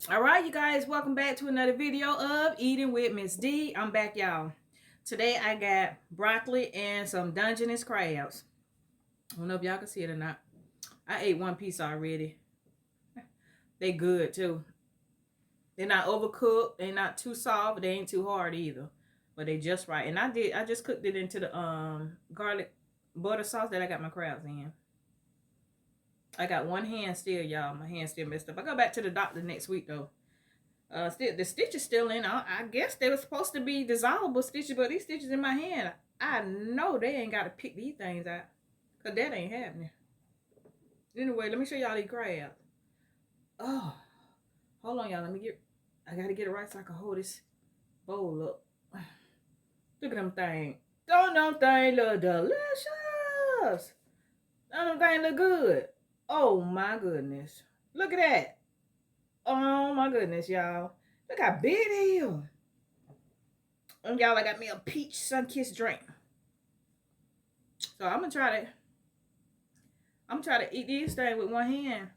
All right, you guys, welcome back to another video of Eating with Miss D. I'm back, y'all. Today I got broccoli and some Dungeness crabs. I don't know if y'all can see it or not. I ate one piece already. They good too. They're not overcooked. They're not too soft. They ain't too hard either. But they just right. And I just cooked it into the garlic butter sauce that I got my crabs in. I got one hand still, y'all. My hand still messed up. I go back to the doctor next week though. Still, the stitch is still in. I guess they were supposed to be dissolvable stitches, but these stitches in my hand, I know they ain't got to pick these things out, cause that ain't happening. Anyway, let me show y'all these crabs. Oh, hold on, y'all. I gotta get it right so I can hold this bowl up. Look at them things. Don't them things look delicious? Don't them things look good? Oh my goodness. Look at that. Oh my goodness, y'all. Look how big they are. And y'all, I got me a peach sun-kissed drink. So I'm gonna try to eat this thing with one hand.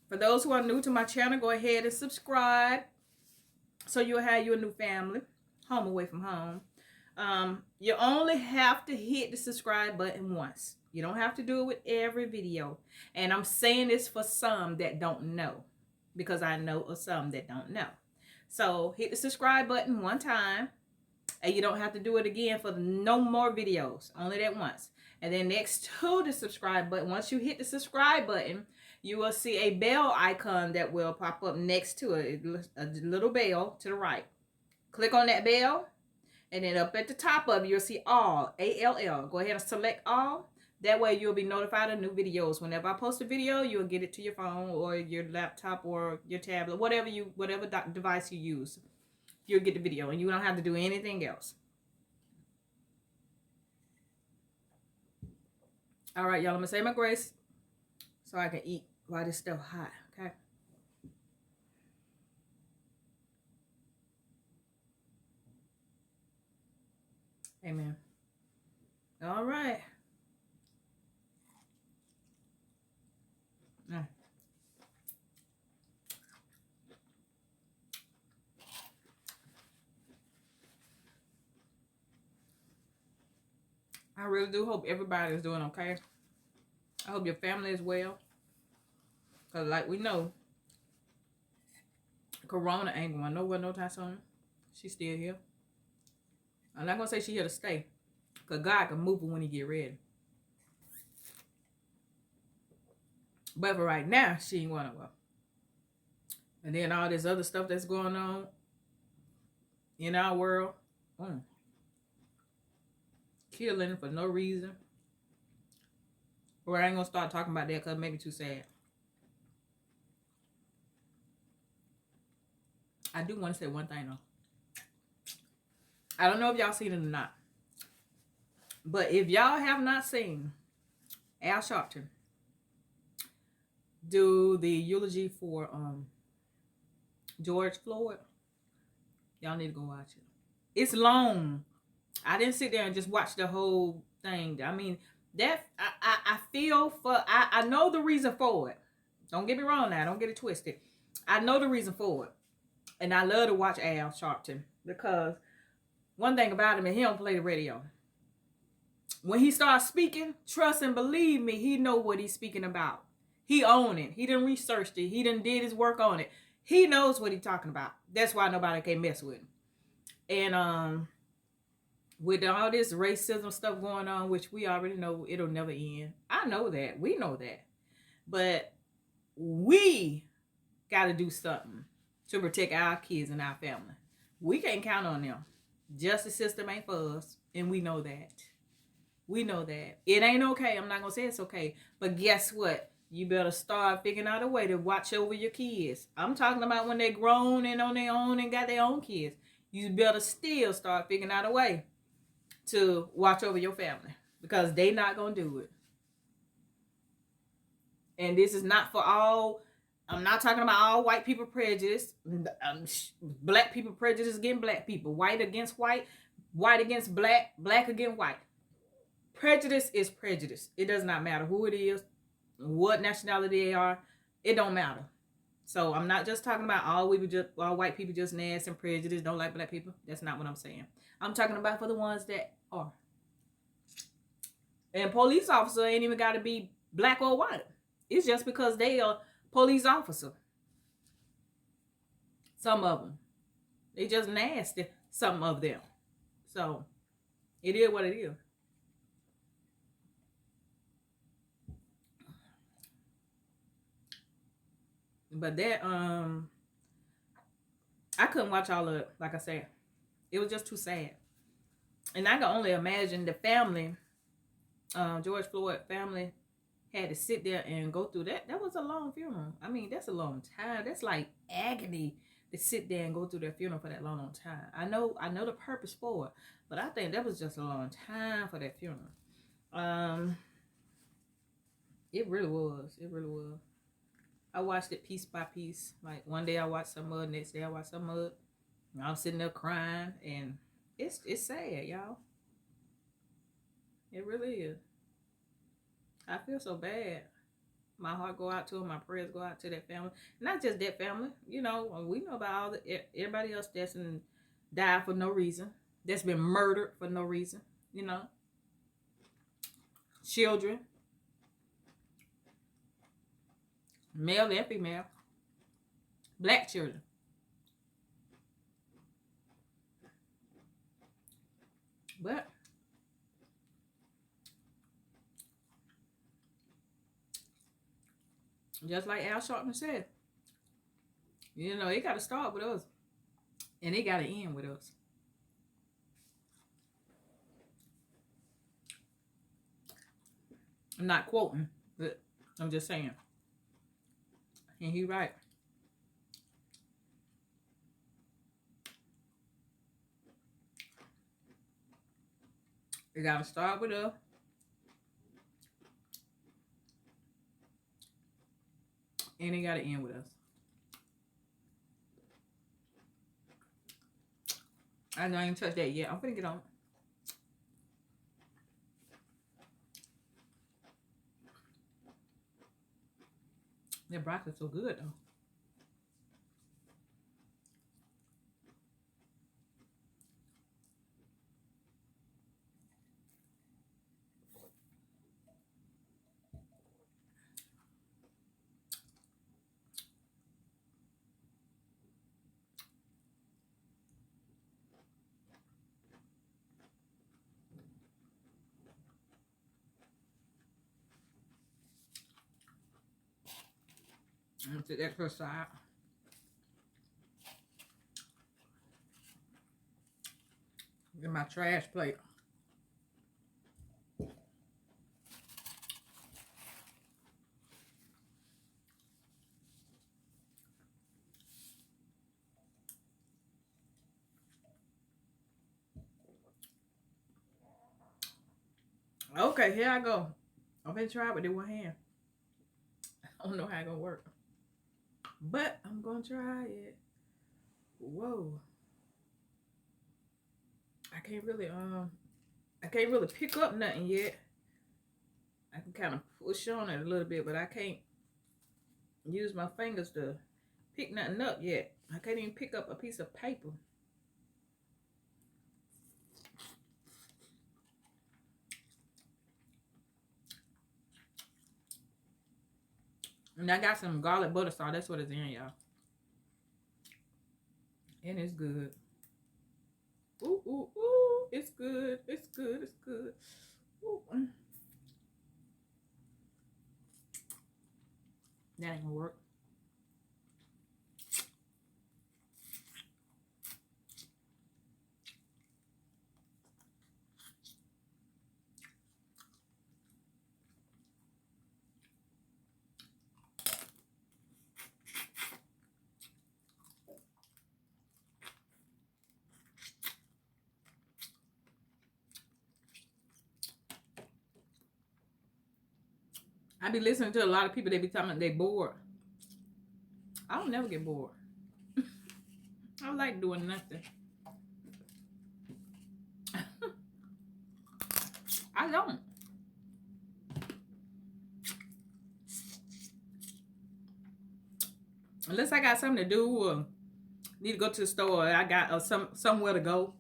For those who are new to my channel, go ahead and subscribe so you'll have your new family, home away from home. You only have to hit the subscribe button once. You don't have to do it with every video. And I'm saying this for some that don't know, because I know of some that don't know. So hit the subscribe button one time, and you don't have to do it again for no more videos. Only that once. And then next to the subscribe button, once you hit the subscribe button, you will see a bell icon that will pop up next to it, a little bell to the right. Click on that bell, and then up at the top of it, you'll see all, ALL. Go ahead and select all. That way you'll be notified of new videos. Whenever I post a video, you'll get it to your phone or your laptop or your tablet, whatever device you use. You'll get the video, and you don't have to do anything else. All right, y'all, I'm gonna say my grace so I can eat while this stuff hot, okay? Amen. All right. I really do hope everybody is doing okay. I hope your family is well. Because like we know, Corona ain't going nowhere no time soon. She's still here. I'm not going to say she's here to stay. Because God can move her when he get ready. But for right now, she ain't going nowhere. And then all this other stuff that's going on in our world. Killing for no reason. Or I ain't going to start talking about that because it made me too sad. I do want to say one thing though. I don't know if y'all seen it or not. But if y'all have not seen Al Sharpton do the eulogy for George Floyd, y'all need to go watch it. It's long. I didn't sit there and just watch the whole thing. I mean, that I feel for I know the reason for it. Don't get me wrong now, don't get it twisted. I know the reason for it. And I love to watch Al Sharpton because one thing about him is he don't play the radio. When he starts speaking, trust and believe me, he know what he's speaking about. He own it. He done researched it. He done did his work on it. He knows what he's talking about. That's why nobody can mess with him. And with all this racism stuff going on, which we already know it'll never end. I know that. We know that. But we got to do something to protect our kids and our family. We can't count on them. Justice system ain't for us, and we know that. We know that. It ain't okay. I'm not going to say it's okay. But guess what? You better start figuring out a way to watch over your kids. I'm talking about when they're grown and on their own and got their own kids. You better still start figuring out a way to watch over your family because they not going to do it. And this is not for all. I'm not talking about all white people prejudice. Black people prejudice against black people. White against white. White against black. Black against white. Prejudice is prejudice. It does not matter who it is. what nationality they are. It don't matter. So I'm not just talking about all white people just nasty and prejudiced, don't like black people. That's not what I'm saying. I'm talking about for the ones that are. And police officer ain't even got to be black or white. It's just because they are police officer. Some of them. They just nasty. Some of them. So it is what it is. But that I couldn't watch all of it, like I said. It was just too sad. And I can only imagine the family, George Floyd family, had to sit there and go through that. That was a long funeral. I mean, that's a long time. That's like agony to sit there and go through their funeral for that long time. I know the purpose for it, but I think that was just a long time for that funeral. It really was. It really was. I watched it piece by piece. Like one day I watched some of it, next day I watched some of it. I'm sitting there crying, and it's sad, y'all. It really is. I feel so bad. My heart go out to them. My prayers go out to that family. Not just that family. You know, we know about everybody else that's died for no reason. That's been murdered for no reason. You know, children, male and female, black children. But just like Al Sharpton said, you know, it got to start with us, and it got to end with us. I'm not quoting, but I'm just saying. And he right. It got to start with us. And it got to end with us. I don't even touch that yet. I'm finna get on. That broccoli's so good though. I'm gonna take that to the side. In my trash plate. Okay, here I go. I'm gonna try it with it one hand. I don't know how it's gonna work, but I'm gonna try it. Whoa. I can't really pick up nothing yet. I can kind of push on it a little bit, but I can't use my fingers to pick nothing up yet. I can't even pick up a piece of paper. And I got some garlic butter sauce. That's what it's in, y'all. And it's good. Ooh, ooh, ooh. It's good. It's good. It's good. Ooh. That ain't gonna work. I be listening to a lot of people, they be talking they bored. I don't never get bored. I like doing nothing. I don't. Unless I got something to do or need to go to the store, or I got somewhere to go.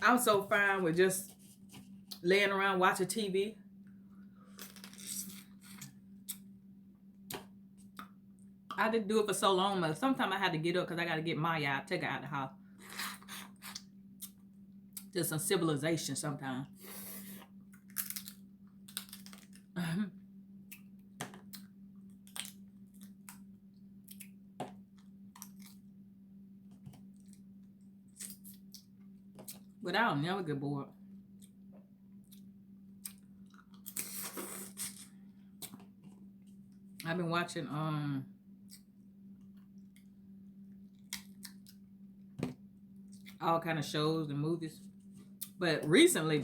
I'm so fine with just laying around watching TV. I didn't do it for so long, but sometimes I had to get up because I got to get Maya out, take her out of the house. Just some civilization sometimes. But I don't never get bored. I've been watching all kind of shows and movies. But recently,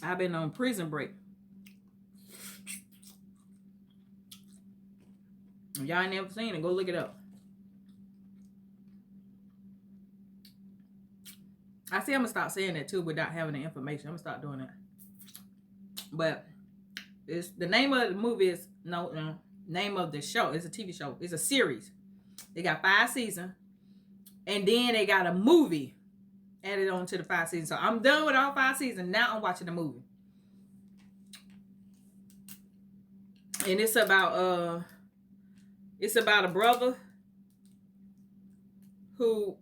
I've been on Prison Break. If y'all ain't never seen it, go look it up. I see I'm gonna stop saying that too without having the information. I'm gonna start doing that. But it's the name of the movie is name of the show. It's a TV show. It's a series. They got 5 seasons. And then they got a movie added on to the 5 seasons. So I'm done with all 5 seasons. Now I'm watching the movie. And it's about a brother who,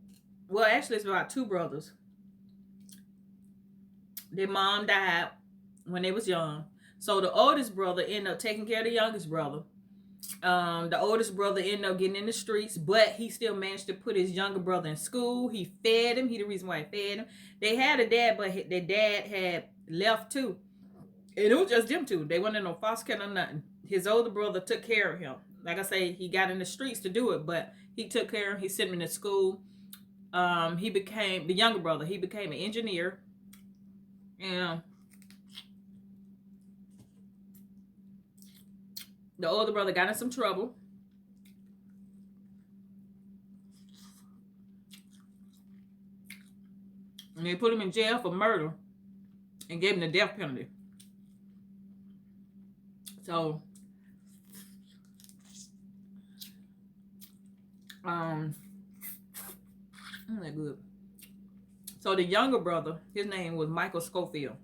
well, actually it's about 2 brothers. Their mom died when they was young. So the oldest brother ended up taking care of the youngest brother. The oldest brother ended up getting in the streets, but he still managed to put his younger brother in school. He fed him. He the reason why he fed him. They had a dad, but their dad had left too. And it was just them 2. They wasn't in no foster care or nothing. His older brother took care of him. Like I say, he got in the streets to do it, but he took care of him. He sent him to school. He became, the younger brother, he became an engineer. And the older brother got in some trouble. And they put him in jail for murder and gave him the death penalty. So, isn't that good? So the younger brother, his name was Michael Schofield,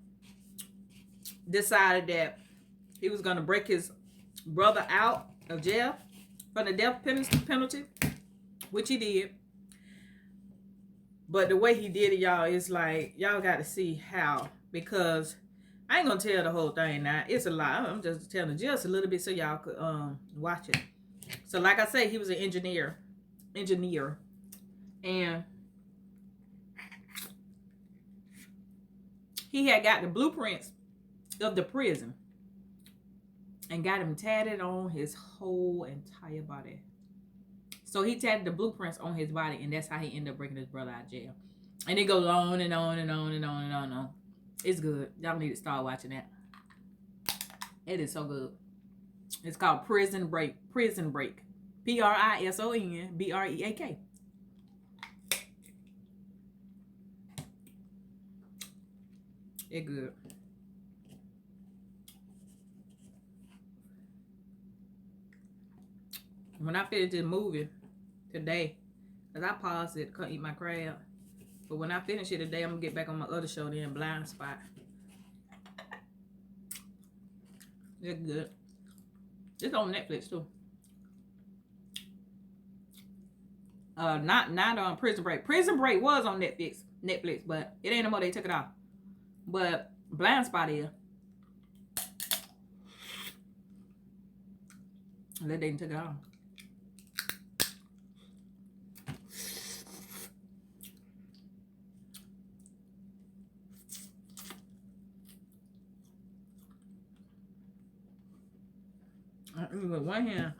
decided that he was going to break his brother out of jail from the death penalty, which he did. But the way he did it, y'all, is like, y'all got to see how, because I ain't gonna tell the whole thing now. It's a lot. I'm just telling just a little bit so y'all could watch it. So like I say, he was an engineer, and he had got the blueprints of the prison and got him tatted on his whole entire body. So he tatted the blueprints on his body, and that's how he ended up breaking his brother out of jail. And it goes on and on and on and on and on and on. It's good. Y'all need to start watching that. It is so good. It's called Prison Break. Prison Break. PRISON BREAK. It's good. When I finish this movie today, because I paused it, couldn't eat my crab. But when I finish it today, I'm going to get back on my other show then, Blind Spot. It's good. It's on Netflix too. Not on Prison Break. Prison Break was on Netflix, but it ain't no more. They took it off. But Blind Spot is. They didn't take it off. With one hand.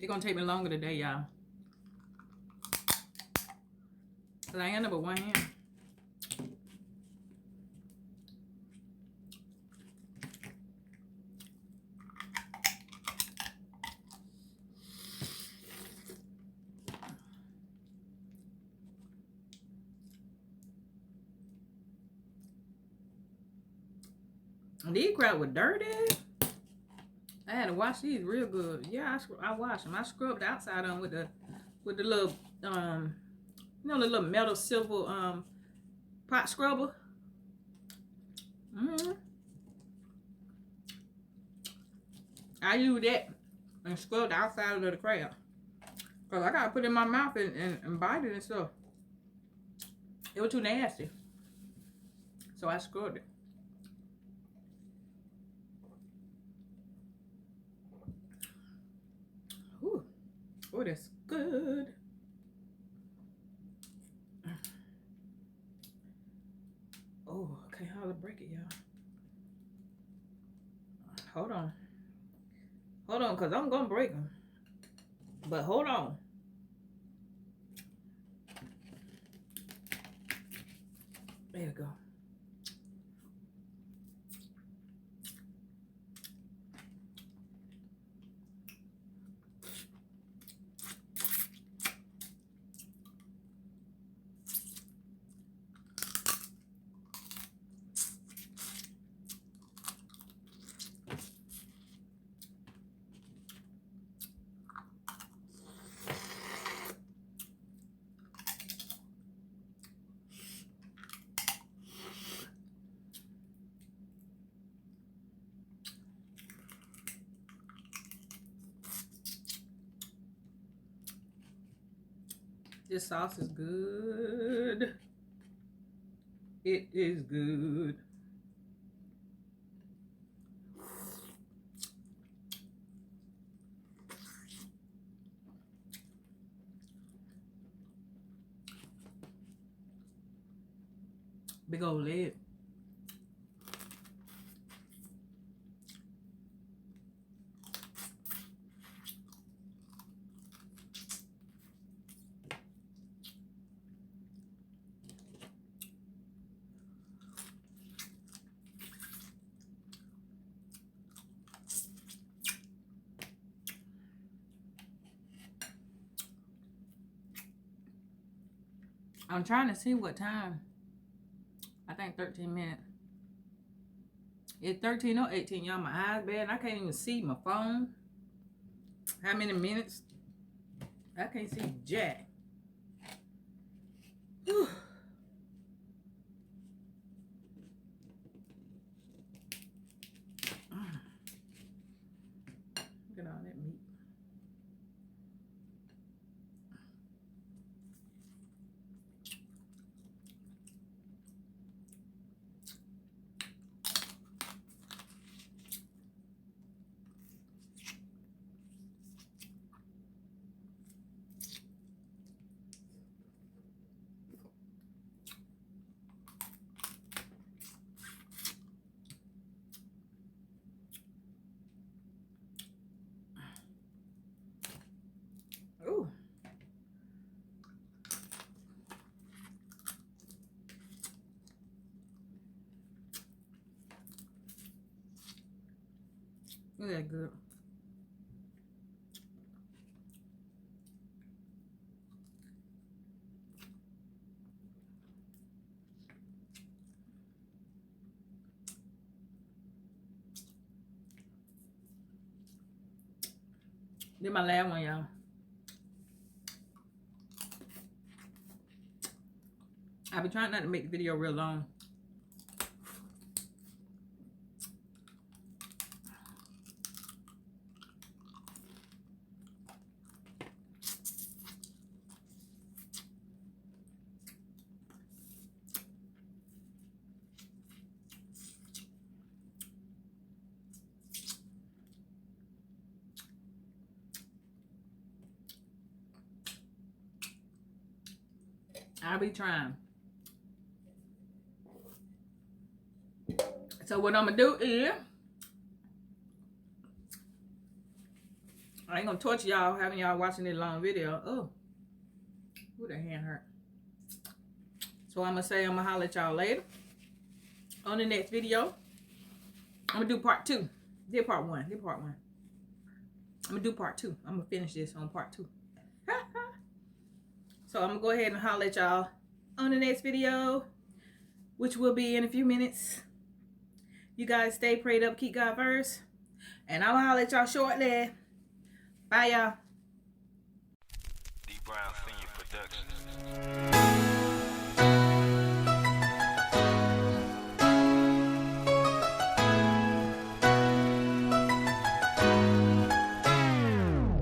It's gonna take me longer today, y'all. Cause I end up with one hand. These crabs were dirty. I had to wash these real good. Yeah, I washed them. I scrubbed the outside on with the little you know, the little metal silver pot scrubber. I use that and scrub the outside of the crab. Cause I gotta put it in my mouth and bite it and stuff. It was too nasty. So I scrubbed it. Ooh. Oh, that's good. Oh, I can't hardly break it, y'all. Hold on. Hold on, because I'm going to break them. But hold on. There you go. This sauce is good. It is good. Big old lid. I'm trying to see what time. I think 13 minutes. It's 13 or 18, y'all. My eyes bad. I can't even see my phone. How many minutes? I can't see jack. Whew. Look at all that meat. Ooh. Look at that good. This my last one, y'all. I've been trying not to make the video real long. I'll be trying. So what I'm gonna do is I ain't gonna torture y'all having y'all watching this long video. Oh, ooh, that hand hurt. So I'm gonna say I'm gonna holler at y'all later on the next video. I'm gonna do part 2. Did part 1. I'm gonna do part 2. I'm gonna finish this on part 2. So I'm gonna go ahead and holler at y'all on the next video, which will be in a few minutes. You guys stay prayed up, keep God first, and I'm gonna holler at y'all shortly. Bye, y'all.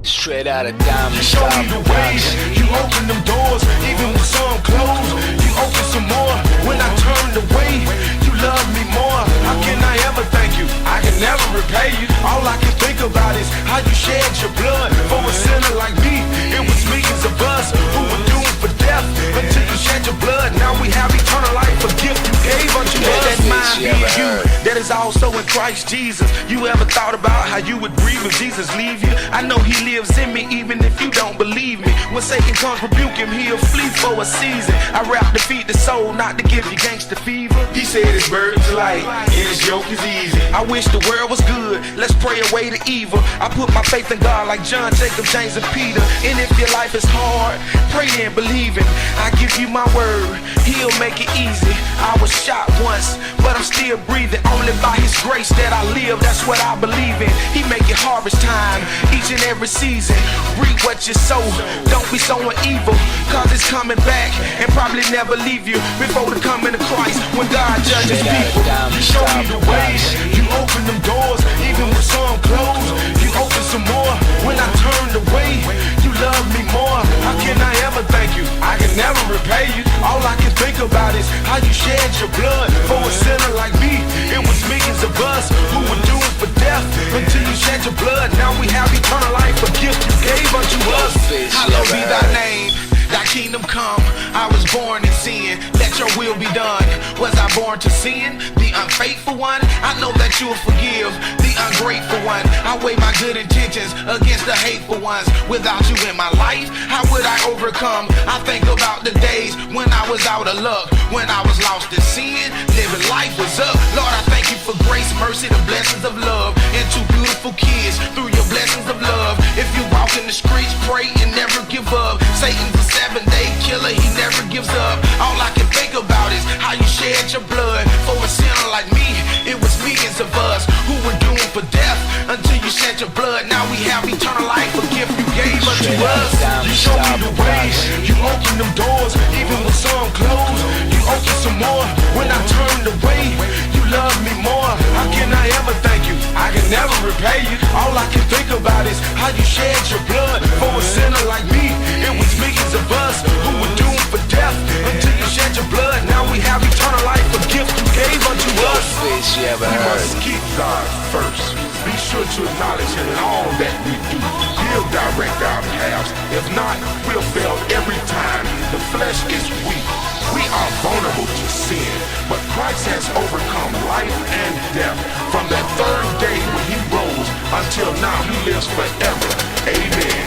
Straight out of diamond. You show me the way, you open them doors, even when some close. You open some more, when I turn away, you love me more. How can I ever thank you? I can never repay you. All I can think about is how you shed your blood for a sinner like me. It was millions of us who were doomed for death until you shed your blood. Now we have eternal life, a gift you gave unto us. That mind be in you, that is also in Christ Jesus. You ever thought about how you would grieve if Jesus leave you? I know he lives in me, even if you don't believe me. When Satan comes, rebuke him, he'll flee for a season. I rap to feed the soul, not to give you gangster fever. He said his burden's light and his yoke is easy. I wish the world was good, let's pray away the evil. I put my faith in God like John, Jacob, James, and Peter. And if your life is hard, pray and believe it. I give you my word, he'll make it easy. I was shot once, but I'm still breathing. Only by his grace that I live, that's what I believe in. He make it harvest time, each and every season. Reap what you sow, don't be sowing evil, cause it's coming back and probably never leave you before the coming of Christ when God judges people. You show me the way, you open them doors, even when some close. You open some more, when I turned away, you love me more. How can I ever thank you? I can never repay you. All I can think about is how you shed your blood for a sinner like me. It was millions of us who were doomed for death until you shed your blood. Now we have eternal life, a gift you gave unto us. Hallowed be thy name, thy kingdom come. I was born in sin, let your will be done. Was I born to sin, the unfaithful one? I know that you'll forgive the ungrateful one. I weigh my good intentions against the hateful ones. Without you in my life, how would I overcome? I think about the days when I was out of luck, when I was lost in sin, living life was up. Lord, I thank you for grace, mercy, the blessings of love, and 2 beautiful kids through your blessings of love. If you walk in the streets, pray and never give up. Satan's a 7-day killer, he never gives up. All I can think about is how you shed your blood for a sinner like me. It was millions of us who were doomed for death until you shed your blood. Now we have eternal life, a gift you gave unto us. You show me the way, you open them doors, even when some close. You open some more, when I turned away, you love me more. How can I ever thank you? I can never repay you. All I can think about is how you shed your blood for a sinner like me. It was millions of us who were doomed for death until you shed your blood. Now we have eternal life, a gift you gave unto us. We must keep God first. Be sure to acknowledge him in all that we do. He'll direct our paths. If not, we'll fail every time. The flesh is weak. We are vulnerable to sin, but Christ has overcome life and death. From that 3rd day when he rose until now, he lives forever. Amen.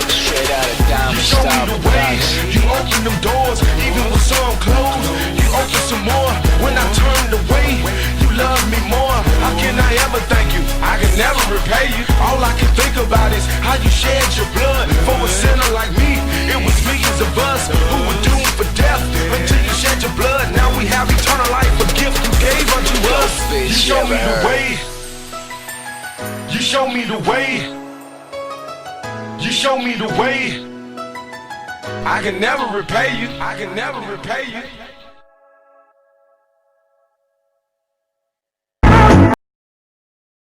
Straight out of diamond. You show me the way, you open them doors, even when some close. You open some more, when I turned away, you love me more. How can I ever thank you? I can never repay you. All I can think about is how you shed your blood for a sinner like me. It was millions of us who were doomed for death until you shed your blood. Now we have eternal life, a gift you gave unto us. You show me the way, you show me the way, you show me the way. I can never repay you. I can never repay you.